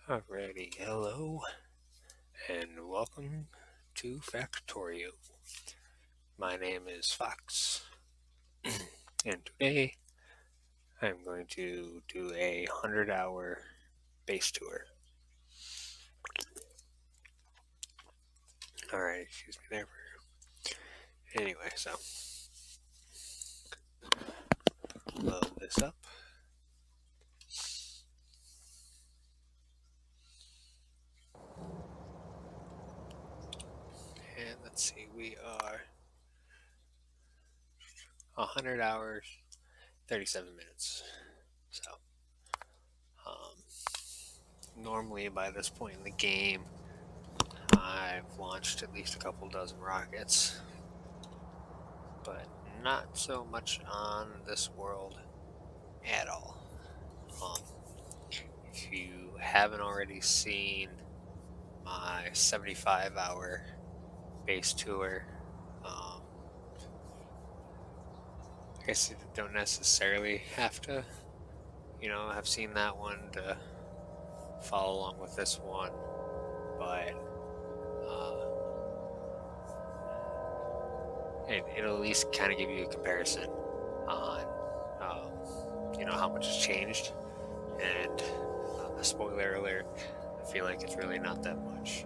Alrighty, hello and welcome to Factorio. My name is Fox, and today I'm going to do a 100-hour base tour. Alright, excuse me there. Anyway, so load this up. And let's see, we are 100 hours, 37 minutes. So, normally by this point in the game, I've launched at least a couple dozen rockets, but not so much on this world at all. If you haven't already seen my 75-hour base tour, I guess you don't necessarily have to, have seen that one to follow along with this one, but it'll at least kind of give you a comparison on, how much has changed. And spoiler alert, I feel like it's really not that much.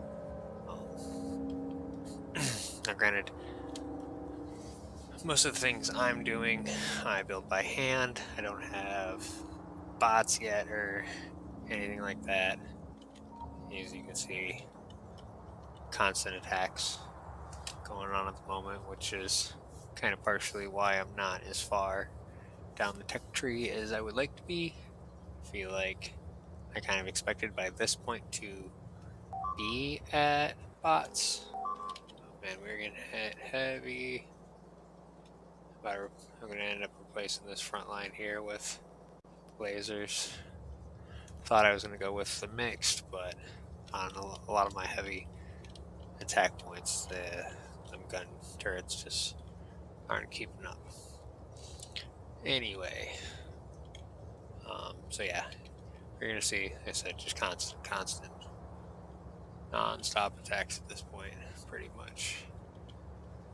Now, granted, most of the things I'm doing, I build by hand. I don't have bots yet or anything like that. As you can see, constant attacks going on at the moment, which is kind of partially why I'm not as far down the tech tree as I would like to be. I feel like I kind of expected by this point to be at bots. Oh man, we're getting hit heavy. I'm going to end up replacing this front line here with lasers. Thought I was going to go with the mixed, but on a lot of my heavy attack points, them gun turrets just aren't keeping up. Anyway, so yeah, we're going to see, like I said, just constant, non-stop attacks at this point, pretty much,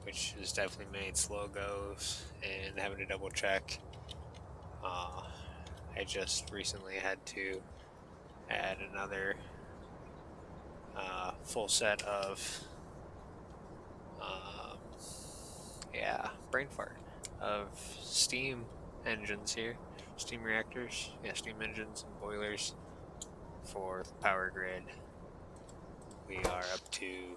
which has definitely made slow goes and having to double check. I just recently had to add another full set of brain fart of steam engines here, steam reactors, steam engines and boilers for the power grid. We are up to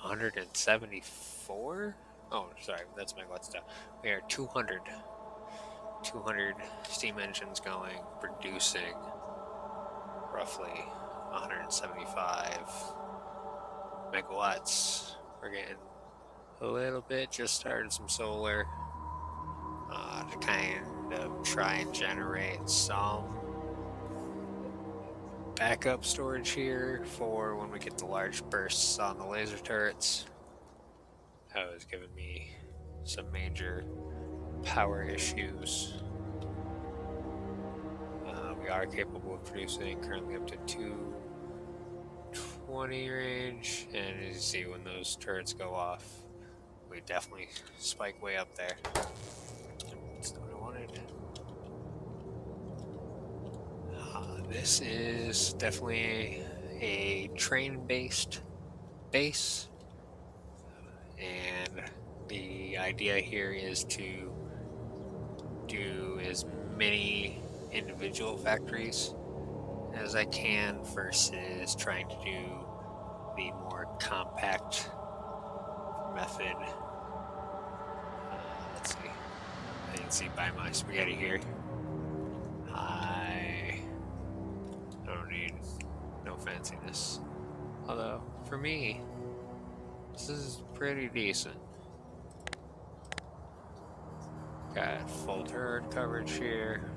174. Oh, sorry, that's megawatts stuff. We are 200 steam engines going, producing roughly 175 megawatts. We're getting a little bit, just started some solar to kind of try and generate some backup storage here for when we get the large bursts on the laser turrets. That was giving me some major power issues. We are capable of producing currently up to 220 range, and as you see, when those turrets go off, we definitely spike way up there. That's not what I wanted. This is definitely a train-based base, and the idea here is to do as many individual factories as I can versus trying to do the more compact method. Let's see. I can see by my spaghetti here. I don't need no fanciness. Although, for me, this is pretty decent. Got full turret coverage here.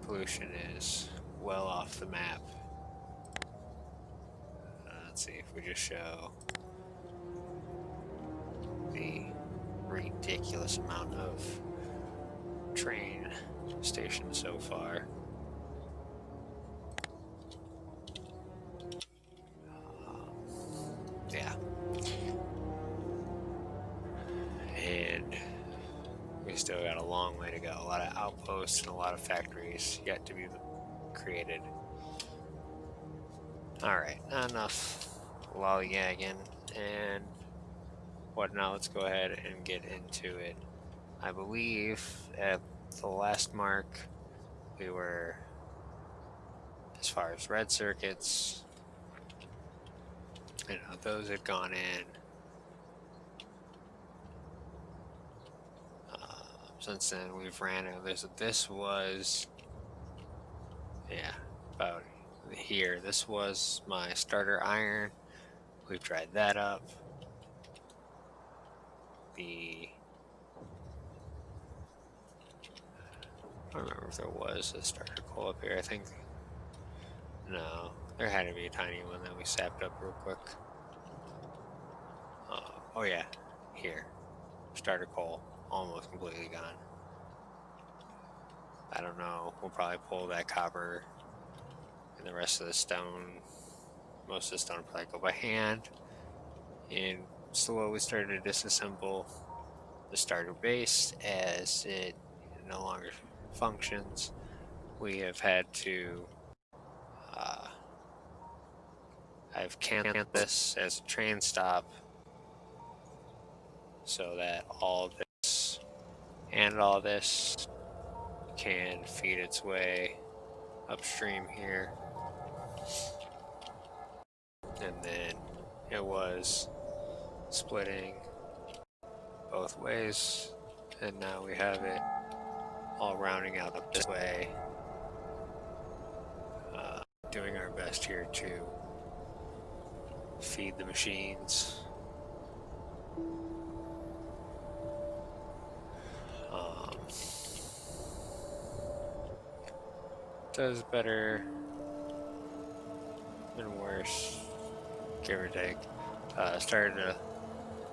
Pollution is well off the map. Let's see if we just show the ridiculous amount of train stations so far. we still got a long way to go. A lot of outposts and a lot of factories yet to be created. Alright, enough lollygagging and whatnot. Let's go ahead and get into it. I believe at the last mark we were, as far as red circuits, those had gone in. Since then we've ran out. This was, yeah, about here. This was my starter iron. We've dried that up. I don't remember if there was a starter coal up here. I think, no, there had to be a tiny one that we sapped up real quick. Oh yeah, here, starter coal, almost completely gone. I don't know, we'll probably pull that copper and the rest of the stone. Most of the stone will probably go by hand, and slowly start to disassemble the starter base as it no longer functions. We have had to I've canceled this as a train stop so that all this and all this can feed its way upstream here. And then it was splitting both ways, and now we have it all rounding out up this way. Doing our best here to feed the machines. Does better and worse, give or take. Started to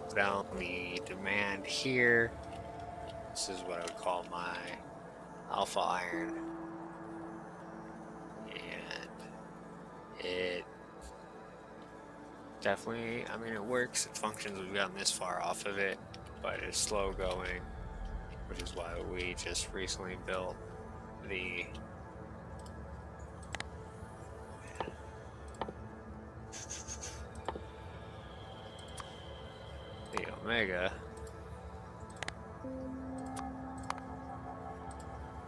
put down the demand here. This is what I would call my alpha iron. And it definitely, I mean, it works, it functions. We've gotten this far off of it, but it's slow going, which is why we just recently built the Omega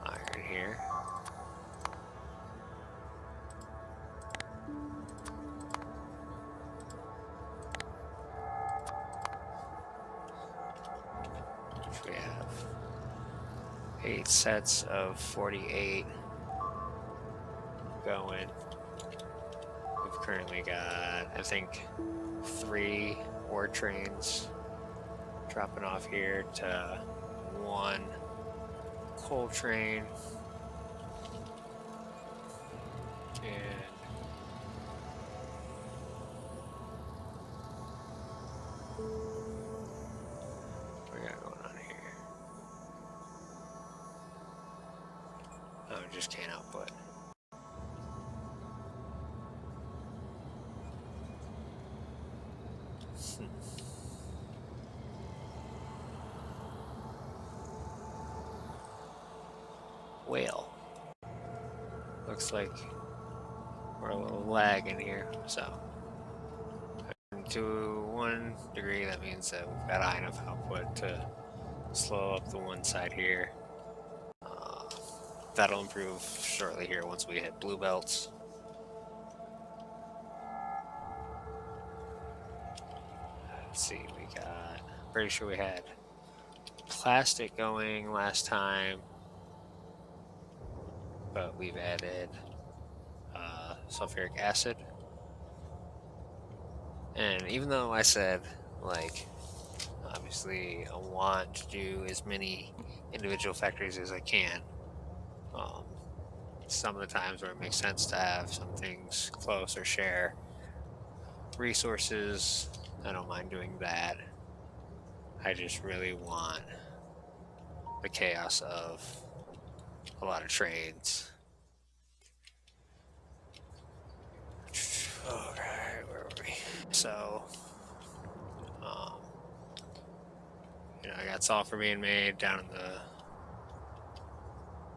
iron here. Which we have 8 sets of 48 going. We've currently got, I think, 3 ore trains dropping off here to 1 coal train. And what we got going on here? Oh, just can't output. Whale. Looks like we're a little lag in here, so to 1 degree, that means that we've got high enough output to slow up the one side here. That'll improve shortly here once we hit blue belts. Let's see, we got, pretty sure we had plastic going last time, but we've added sulfuric acid. And even though I said, like, obviously I want to do as many individual factories as I can, some of the times where it makes sense to have some things close or share resources, I don't mind doing that. I just really want the chaos of a lot of trades. Okay, where were we? So, I got sulfur being made down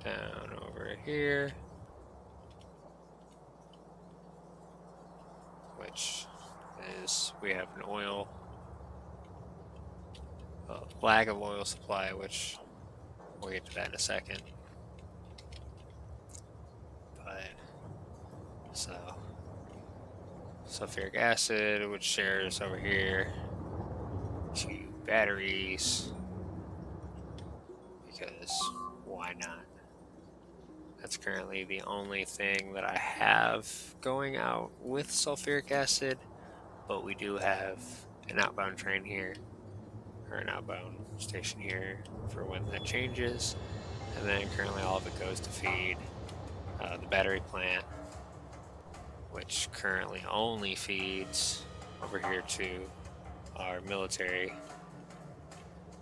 over here, which is we have an oil, lack of oil supply, which we'll get to that in a second. But so sulfuric acid, which shares over here to batteries, because why not? That's currently the only thing that I have going out with sulfuric acid, but we do have an outbound train here, or an outbound station here for when that changes. And then currently all of it goes to feed the battery plant, which currently only feeds over here to our military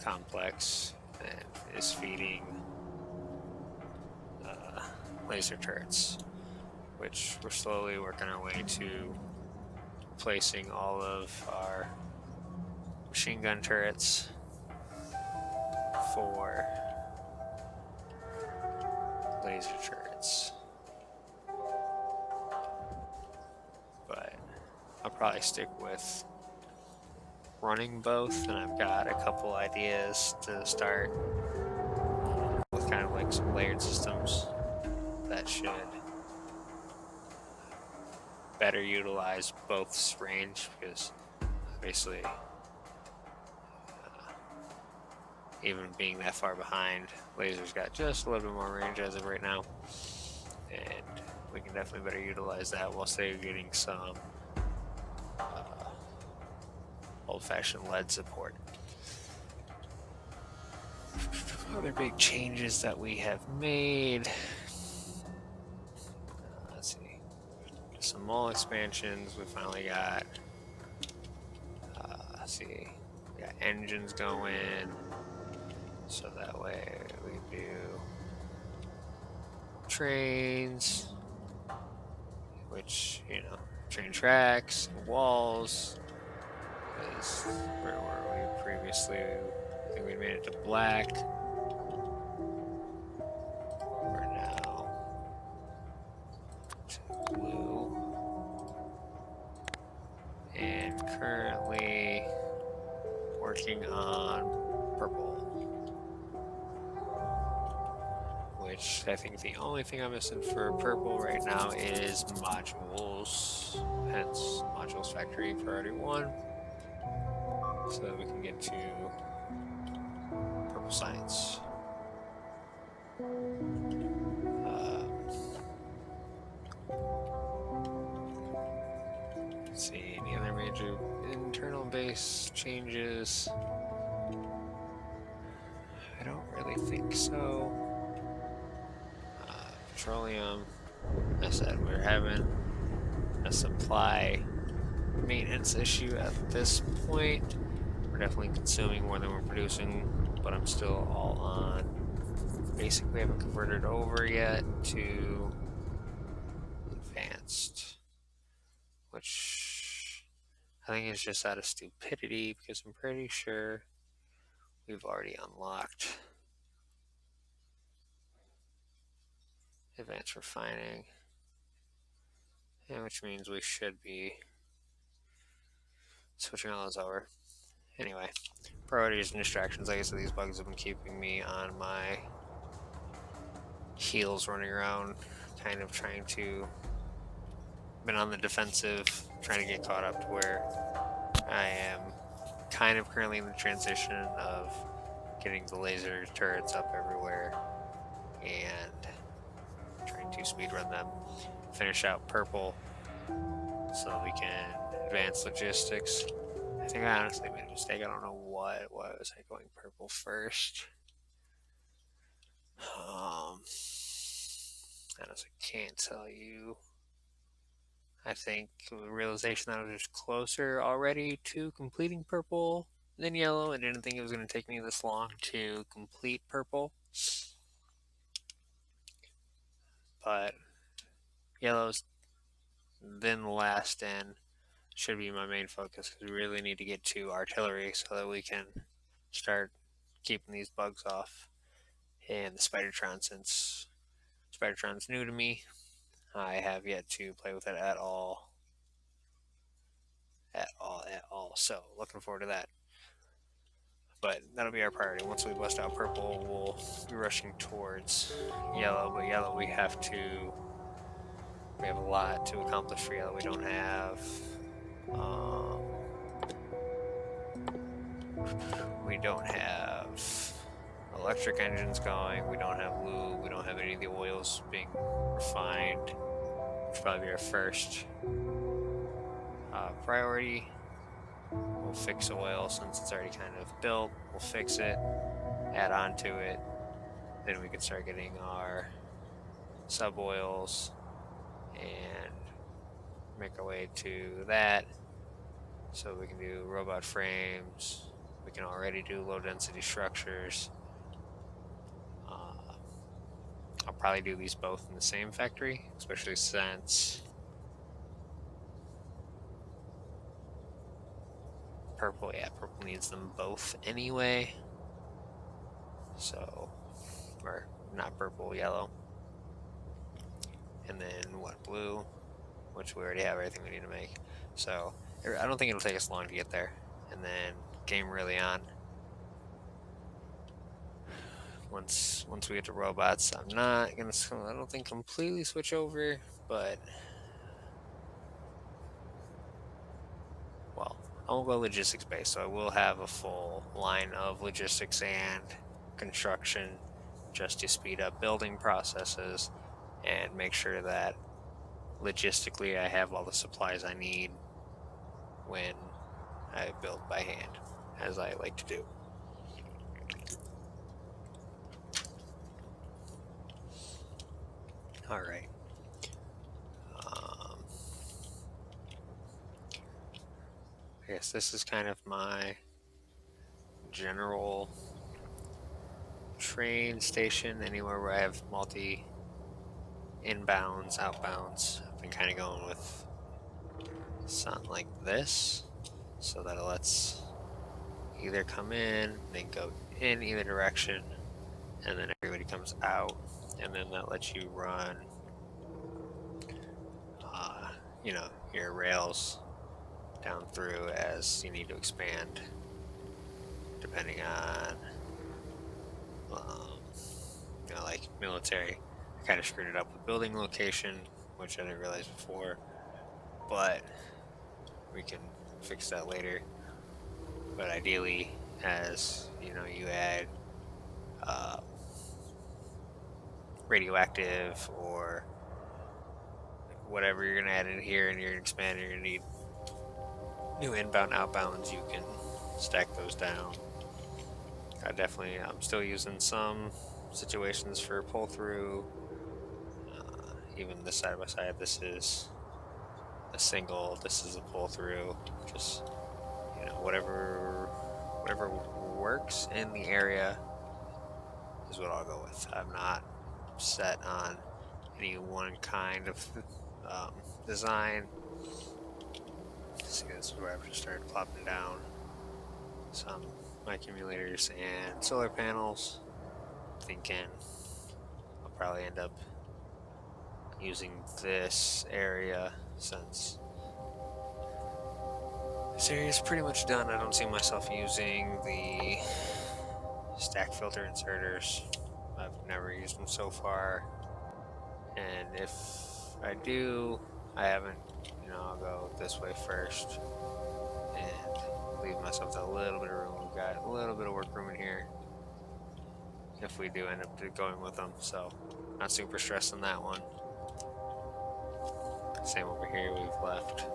complex and is feeding laser turrets, which we're slowly working our way to replacing all of our machine gun turrets for laser turrets. But I'll probably stick with running both, and I've got a couple ideas to start with kind of like some layered systems that should better utilize both's range, because obviously even being that far behind, laser's got just a little bit more range as of right now, and we can definitely better utilize that while still getting some old-fashioned lead support. Other big changes that we have made, let's see, some mall expansions. We finally got, let's see, we got engines going, so that way we can do trains, which, you know, train tracks, walls, because where were we previously? I think we made it to black. We're now to blue. And currently working on purple, which I think the only thing I'm missing for purple right now is modules, hence modules factory priority 1, so that we can get to purple science. Let's see, any other major internal base changes? I don't really think so. Petroleum, I said we're having a supply maintenance issue at this point. We're definitely consuming more than we're producing, but I'm still all on. Basically, haven't converted over yet to advanced, which I think is just out of stupidity, because I'm pretty sure we've already unlocked advanced refining, and which means we should be switching all those over. Anyway, priorities and distractions. Like I said, these bugs have been keeping me on my heels, running around, kind of trying to, been on the defensive, trying to get caught up to where I am kind of currently in the transition of getting the laser turrets up everywhere and trying to speedrun them, finish out purple so we can advance logistics. I think I honestly made a mistake. I don't know what was I going purple first. I honestly can't tell you. I think the realization that I was just closer already to completing purple than yellow. I didn't think it was going to take me this long to complete purple. But yellow's then last and should be my main focus, because we really need to get to artillery so that we can start keeping these bugs off. And the Spidertron, since Spidertron's new to me, I have yet to play with it at all. So looking forward to that. But that'll be our priority. Once we bust out purple, we'll be rushing towards yellow. But yellow, we have a lot to accomplish for yellow. We don't have electric engines going. We don't have lube. We don't have any of the oils being refined, which will probably be our first priority. We'll fix oil since it's already kind of built. We'll fix it, add on to it. Then we can start getting our sub oils and make our way to that. So we can do robot frames. We can already do low density structures. I'll probably do these both in the same factory, especially since purple needs them both anyway. So, or not purple, yellow. And then what, blue, which we already have everything we need to make. So I don't think it'll take us long to get there. And then game really on. Once we get to robots, I'm not gonna, I don't think completely switch over, but well, I won't go logistics based, so I will have a full line of logistics and construction just to speed up building processes and make sure that logistically I have all the supplies I need when I build by hand, as I like to do. All right. I guess this is kind of my general train station. Anywhere where I have multi inbounds, outbounds. I've been kind of going with something like this, so that it lets either come in, then go in either direction, and then everybody comes out, and then that lets you run your rails down through as you need to expand, depending on like military. I kind of screwed it up with building location, which I didn't realize before, but we can fix that later. But ideally, as you add radioactive or whatever you're going to add in here, and you're going to expand, you're going to need new inbound, outbounds. You can stack those down. I'm still using some situations for pull through. Even this side by side, this is a single, this is a pull through. Just whatever works in the area is what I'll go with. I'm not set on any one kind of design. See, this is where I've just started plopping down some accumulators and solar panels. Thinking I'll probably end up using this area, since this area is pretty much done. I don't see myself using the stack filter inserters. I've never used them so far, and if I do, I haven't. I'll go this way first and leave myself a little bit of room. We've got a little bit of work room in here if we do end up going with them, so not super stressed on that one. Same over here, we've left.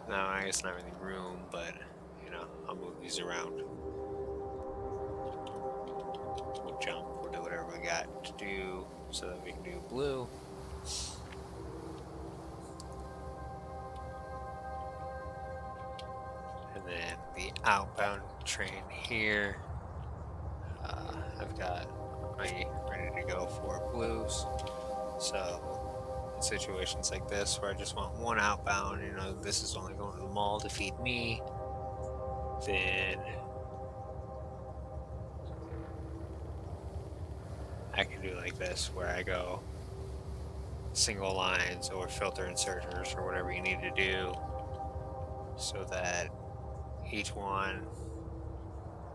Now, I guess not really room, but I'll move these around. We'll jump, we'll do whatever we got to do so that we can do blue. And then the outbound train here, I've got ready to go for blues. So situations like this where I just want one outbound, you know, this is only going to the mall to feed me, then I can do like this where I go single lines or filter inserters or whatever you need to do so that each one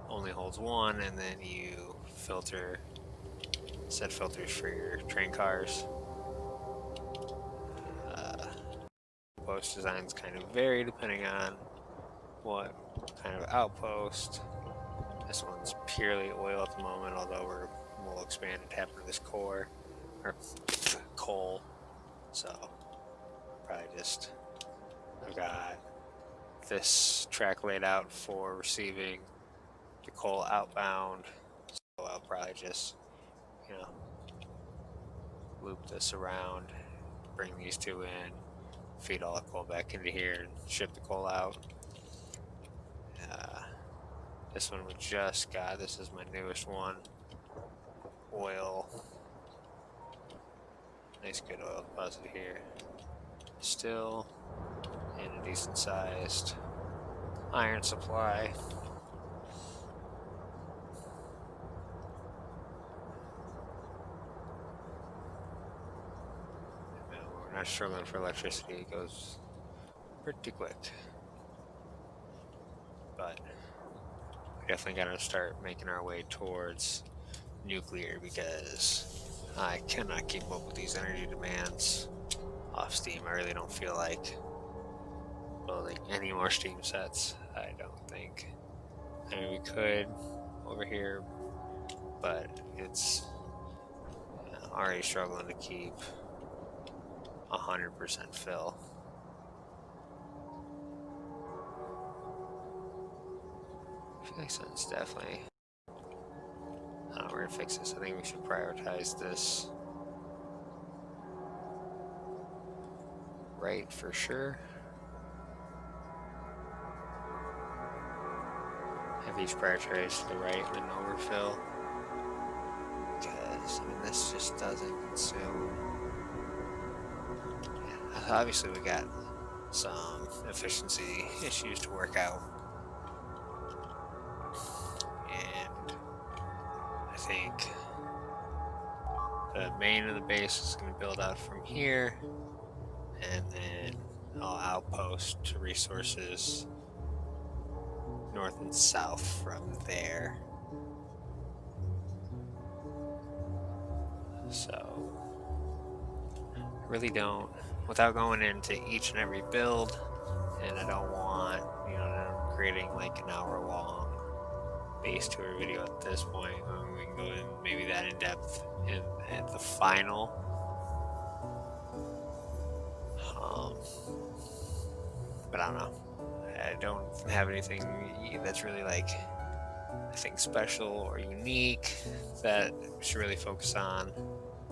only holds one, and then you set filters for your train cars. Post designs kind of vary depending on what kind of outpost. This one's purely oil at the moment, although we'll expand and tap into this core or coal. So probably just I've got this track laid out for receiving the coal outbound. So I'll probably just, you know, loop this around, bring these two in, feed all the coal back into here, and ship the coal out. This one we just got. This is my newest one. Oil. Nice good oil deposit here. Still in a decent sized iron supply. No, we're not struggling for electricity. It goes pretty quick. But we definitely got to start making our way towards nuclear because I cannot keep up with these energy demands off Steam. I really don't feel like building any more Steam sets. I don't think. I mean, we could over here, but it's already struggling to keep 100% fill. I feel like something's definitely. I don't know where to fix this. I think we should prioritize this right for sure. Have each prioritized to the right and then overfill. Because, I mean, this just doesn't consume. Yeah, obviously, we got some efficiency issues to work out. And I think the main of the base is going to build out from here, and then I'll outpost to resources north and south from there. So I really don't, without going into each and every build, and I don't want, you know, creating like an hour-long base tour video at this point. We can go in maybe that in depth at the final. But I don't know. I don't have anything that's really like I think special or unique that we should really focus on.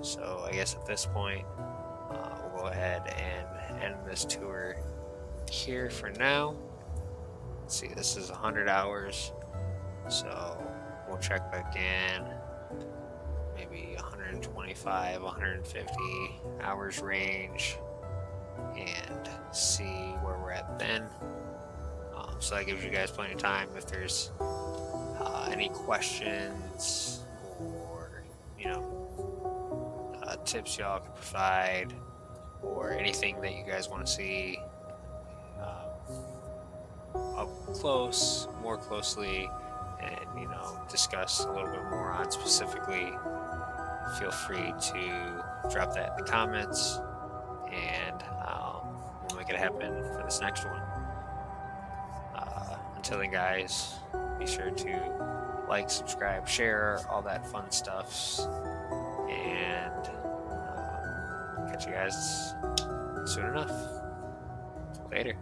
So I guess at this point, we'll go ahead and end this tour here for now. Let's see, this is 100 hours. So we'll check back in maybe 125, 150 hours range and see where we're at then. So that gives you guys plenty of time if there's any questions or, you know, tips y'all can provide or anything that you guys want to see up close, more closely, and, you know, discuss a little bit more on specifically, feel free to drop that in the comments, and we'll make it happen for this next one. Until then, guys, be sure to like, subscribe, share, all that fun stuff, and catch you guys soon enough. Later.